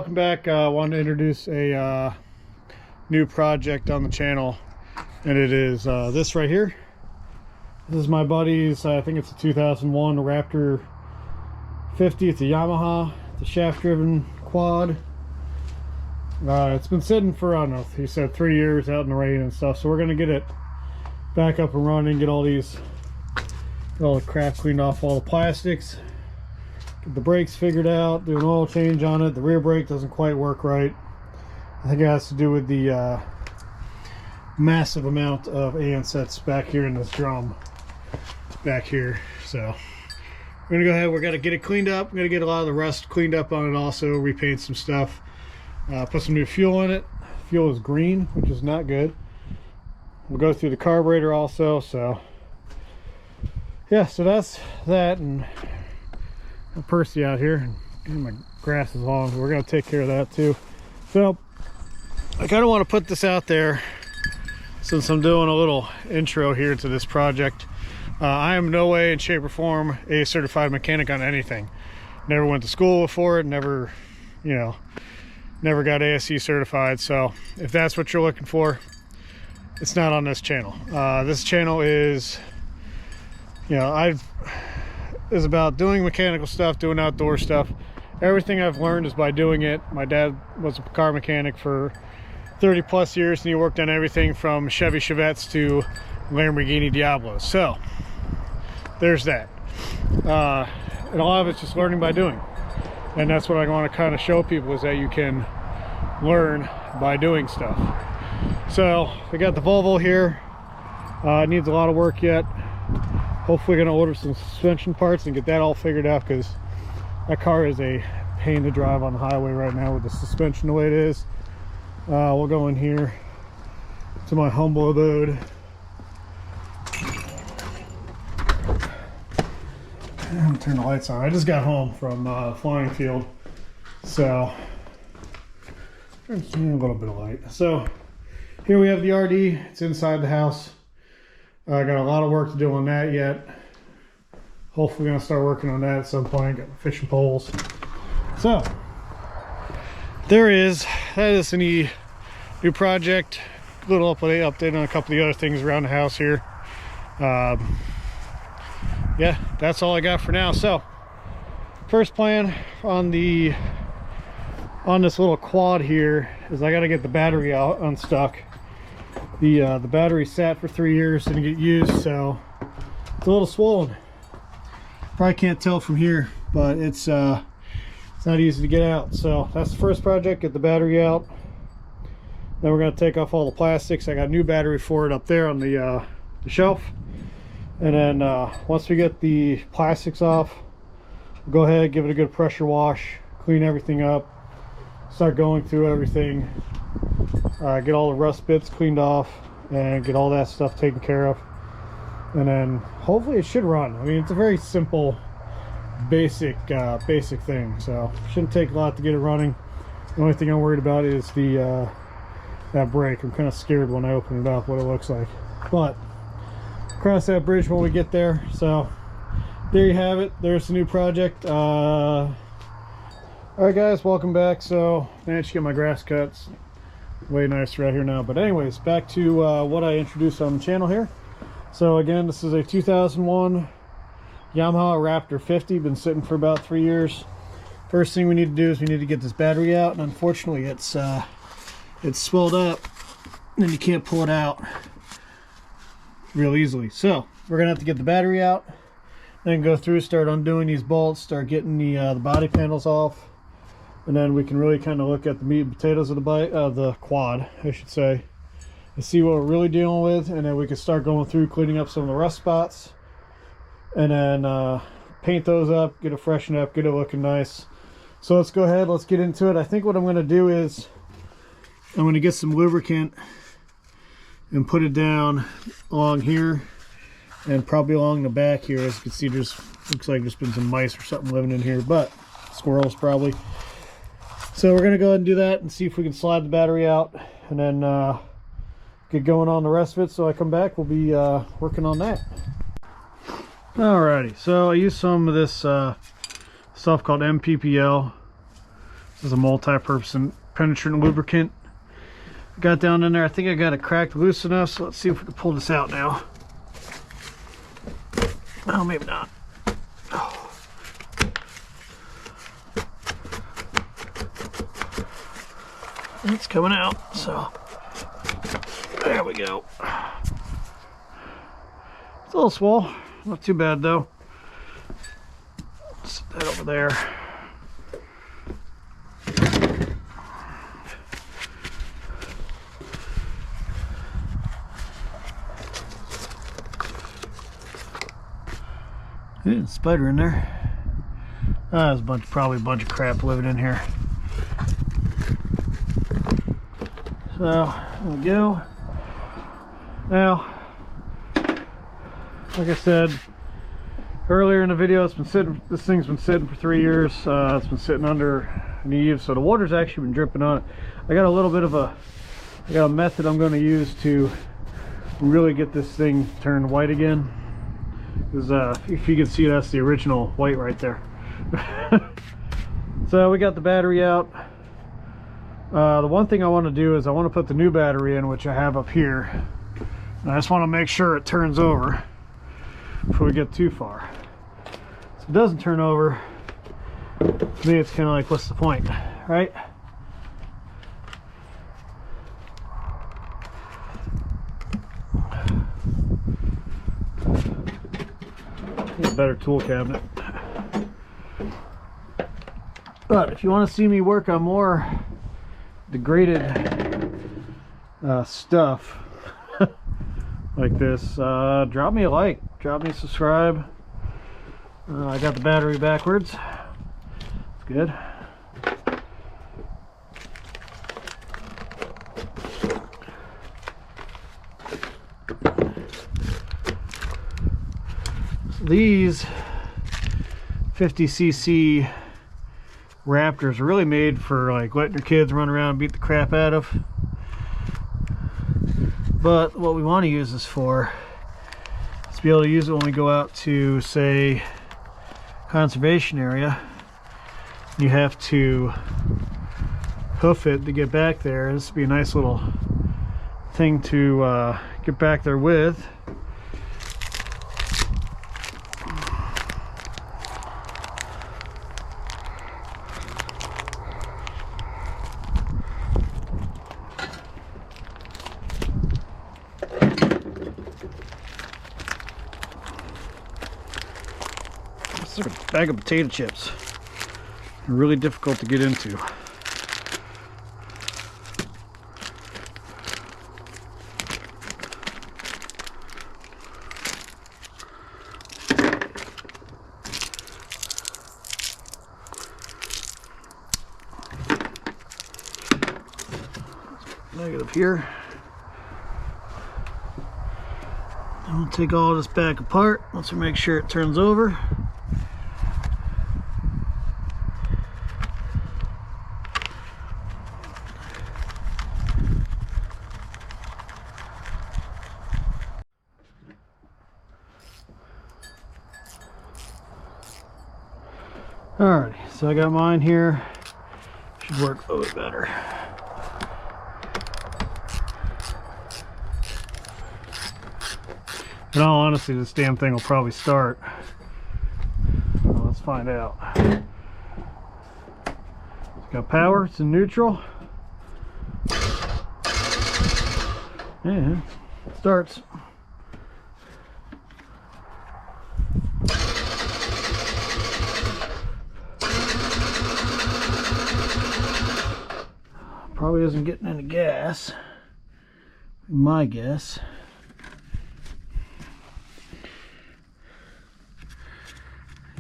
welcome back. I wanted to introduce a new project on the channel, and it is this right here. This is my buddy's, I think it's a 2001 Raptor 50. It's a Yamaha. It's a shaft driven quad. It's been sitting for, I don't know, he said 3 years out in the rain and stuff, so we're gonna get it back up and running, get all the crap cleaned off, all the plastics, get the brakes figured out, do an oil change on it. The rear brake doesn't quite work right. I think it has to do with the massive amount of ansets back here in this drum back here. So we're gonna go ahead, we're gonna get it cleaned up. We're gonna get a lot of the rust cleaned up on it, also repaint some stuff, put some new fuel in it. Fuel is green, which is not good. We'll go through the carburetor also. So yeah, so that's that. And Percy out here, and my grass is long, so we're going to take care of that too. So I kind of want to put this out there since I'm doing a little intro here to this project. I am no way in shape or form a certified mechanic on anything. Never went to school for it, never got ASE certified. So if that's what you're looking for, it's not on this channel. This channel is, is about doing mechanical stuff, doing outdoor stuff. Everything I've learned is by doing it. My dad was a car mechanic for 30 plus years, and he worked on everything from Chevy Chevettes to Lamborghini Diablos. So there's that. And a lot of it's just learning by doing. And that's what I want to kind of show people, is that you can learn by doing stuff. So we got the Volvo here. It needs a lot of work yet. Hopefully gonna order some suspension parts and get that all figured out, because that car is a pain to drive on the highway right now with the suspension the way it is. We'll go in here to my humble abode. And turn the lights on. I just got home from flying field, so a little bit of light. So here we have the RD. It's inside the house. I got a lot of work to do on that yet. Hopefully gonna start working on that at some point. Got my fishing poles. So that is a new project. A little update on a couple of the other things around the house here. Yeah, that's all I got for now. So first plan on this little quad here is I got to get the battery out unstuck. The battery sat for 3 years, didn't get used, so it's a little swollen. Probably can't tell from here, but it's not easy to get out. So that's the first project, get the battery out. Then we're going to take off all the plastics. I got a new battery for it up there on the shelf. And then once we get the plastics off, we'll go ahead, give it a good pressure wash, clean everything up, start going through everything, get all the rust bits cleaned off, and get all that stuff taken care of. And then hopefully it should run. I mean, it's a very simple, basic thing, so shouldn't take a lot to get it running. The only thing I'm worried about is the that brake. I'm kind of scared when I open it up what it looks like, but cross that bridge when we get there. So there you have it. There's the new project. All right guys, welcome back. So managed to get my grass cuts way nicer out here now. But anyways, back to what I introduced on the channel here. So again, this is a 2001 Yamaha Raptor 50. Been sitting for about 3 years. First thing we need to do is we need to get this battery out, and unfortunately it's swelled up and you can't pull it out real easily. So we're gonna have to get the battery out, then go through, start undoing these bolts, start getting the body panels off, and then we can really kind of look at the meat and potatoes of the quad, I should say, and see what we're really dealing with. And then we can start going through, cleaning up some of the rust spots, and then paint those up, get it freshened up, get it looking nice. So let's go ahead, let's get into it. I think what I'm going to do is I'm going to get some lubricant and put it down along here and probably along the back here. As you can see, there's looks like there's been some mice or something living in here, but squirrels probably. So we're gonna go ahead and do that and see if we can slide the battery out, and then get going on the rest of it. So I come back, we'll be working on that. Alrighty, so I used some of this stuff called MPPL. This is a multi-purpose and penetrant lubricant. Got down in there. I think I got it cracked loose enough, so let's see if we can pull this out now. Oh, maybe not. Oh. It's coming out, so there we go. It's a little swole, not too bad though. Set that over there. There's a spider in there. There's probably a bunch of crap living in here. So there we go. Now, like I said earlier in the video, it's been sitting. This thing's been sitting for 3 years. It's been sitting under an eave, so the water's actually been dripping on it. I got a little bit of I got a method I'm going to use to really get this thing turned white again. Because if you can see, that's the original white right there. So we got the battery out. The one thing I want to do is I want to put the new battery in, which I have up here. And I just want to make sure it turns over before we get too far. So if it doesn't turn over, to me it's kind of like, what's the point, right? Need a better tool cabinet. But if you want to see me work on more degraded stuff like this, drop me a like, drop me a subscribe. I got the battery backwards. It's good. So these 50cc Raptors are really made for like letting your kids run around and beat the crap out of. But what we want to use this for is to be able to use it when we go out to, say, conservation area. You have to hoof it to get back there. This would be a nice little thing to get back there with. It's like a bag of potato chips. They're really difficult to get into. Negative here. And we'll take all this back apart once we make sure it turns over. Alrighty, so I got mine here. Should work a little bit better. In all honesty, this damn thing will probably start. Well, let's find out. It's got power, it's in neutral. Yeah, it starts. Probably isn't getting any gas, my guess.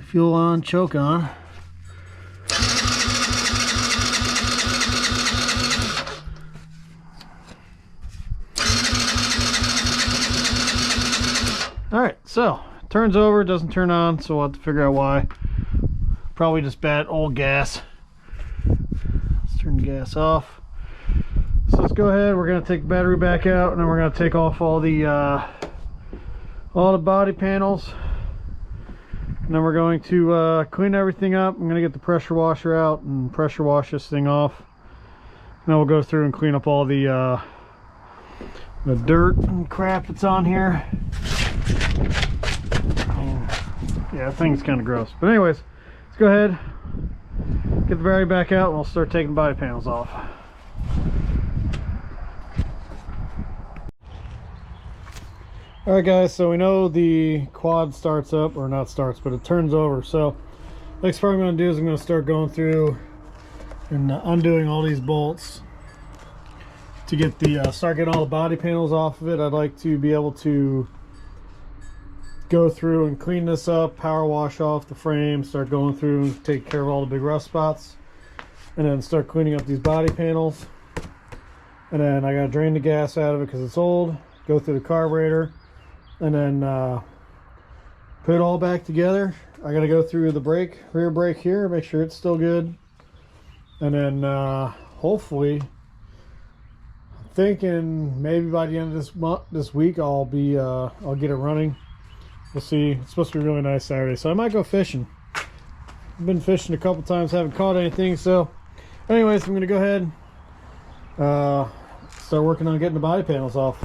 Fuel on, choke on. Alright, so it turns over, doesn't turn on, so we'll have to figure out why. Probably just bad old gas. Let's turn the gas off. So let's go ahead, we're going to take the battery back out, and then we're going to take off all the body panels. And then we're going to clean everything up. I'm going to get the pressure washer out and pressure wash this thing off. And then we'll go through and clean up all the dirt and crap that's on here. Yeah, that thing's kind of gross. But anyways, let's go ahead, get the battery back out, and we'll start taking body panels off. Alright guys, so we know the quad starts up, or not starts, but it turns over. So next part I'm going to do is I'm going to start going through and undoing all these bolts to get the start getting all the body panels off of it. I'd like to be able to go through and clean this up, power wash off the frame, start going through and take care of all the big rust spots, and then start cleaning up these body panels. And then I gotta drain the gas out of it because it's old, go through the carburetor, and then put it all back together. I gotta go through the rear brake here, make sure it's still good, and then hopefully, I'm thinking maybe by the end of this week I'll get it running. We'll see. It's supposed to be a really nice Saturday, so I might go fishing. I've been fishing a couple times, haven't caught anything. So anyways, I'm gonna go ahead start working on getting the body panels off.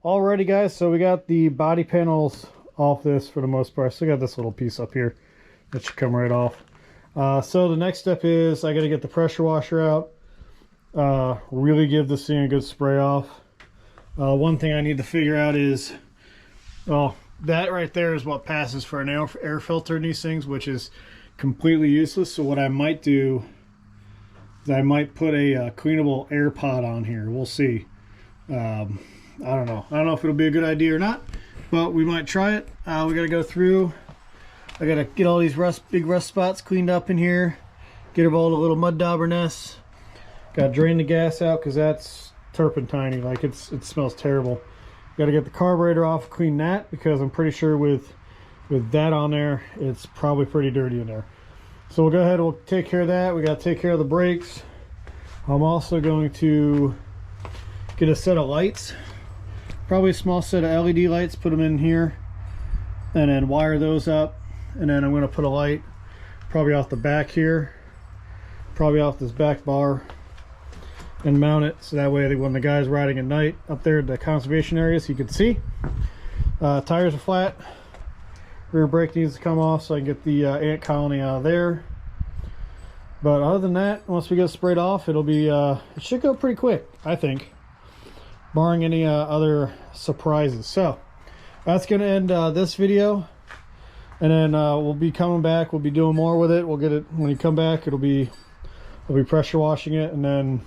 Alrighty guys, so we got the body panels off this for the most part. Still got this little piece up here that should come right off. So the next step is I got to get the pressure washer out, really give this thing a good spray off. One thing I need to figure out is, well, that right there is what passes for an air filter in these things, which is completely useless. So what I might do is I might put a cleanable air pod on here. We'll see. I don't know if it'll be a good idea or not, but we might try it. We got to go through. I got to get all these big rust spots cleaned up in here, get rid of all the little mud dauber nests. Got to drain the gas out because that's turpentine-y, like it smells terrible. Got to get the carburetor off, clean that, because I'm pretty sure with that on there, it's probably pretty dirty in there. So we'll go ahead, we'll take care of that. We got to take care of the brakes. I'm also going to get a set of lights, probably a small set of LED lights, put them in here, and then wire those up. And then I'm going to put a light probably off the back here, probably off this back bar, and mount it so that way when the guy's riding at night up there at the conservation areas, he could see. Tires are flat. Rear brake needs to come off so I can get the ant colony out of there. But other than that, once we get sprayed off, it'll be it should go pretty quick, I think, barring any other surprises. So that's gonna end this video, and then we'll be coming back. We'll be doing more with it. We'll get it when you come back. I'll be pressure washing it, and then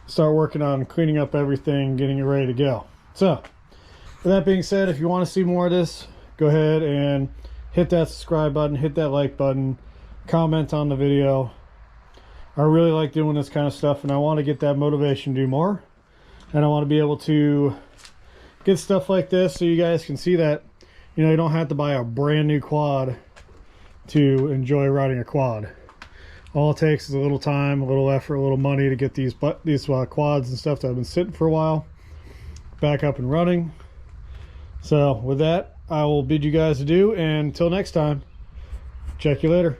start working on cleaning up everything, getting it ready to go. So with that being said, if you want to see more of this, go ahead and hit that subscribe button, hit that like button, comment on the video. I really like doing this kind of stuff, and I want to get that motivation to do more, and I want to be able to get stuff like this so you guys can see that, you know, you don't have to buy a brand new quad to enjoy riding a quad. All it takes is a little time, a little effort, a little money to get these quads and stuff that have been sitting for a while back up and running. So with that, I will bid you guys adieu, and until next time, check you later.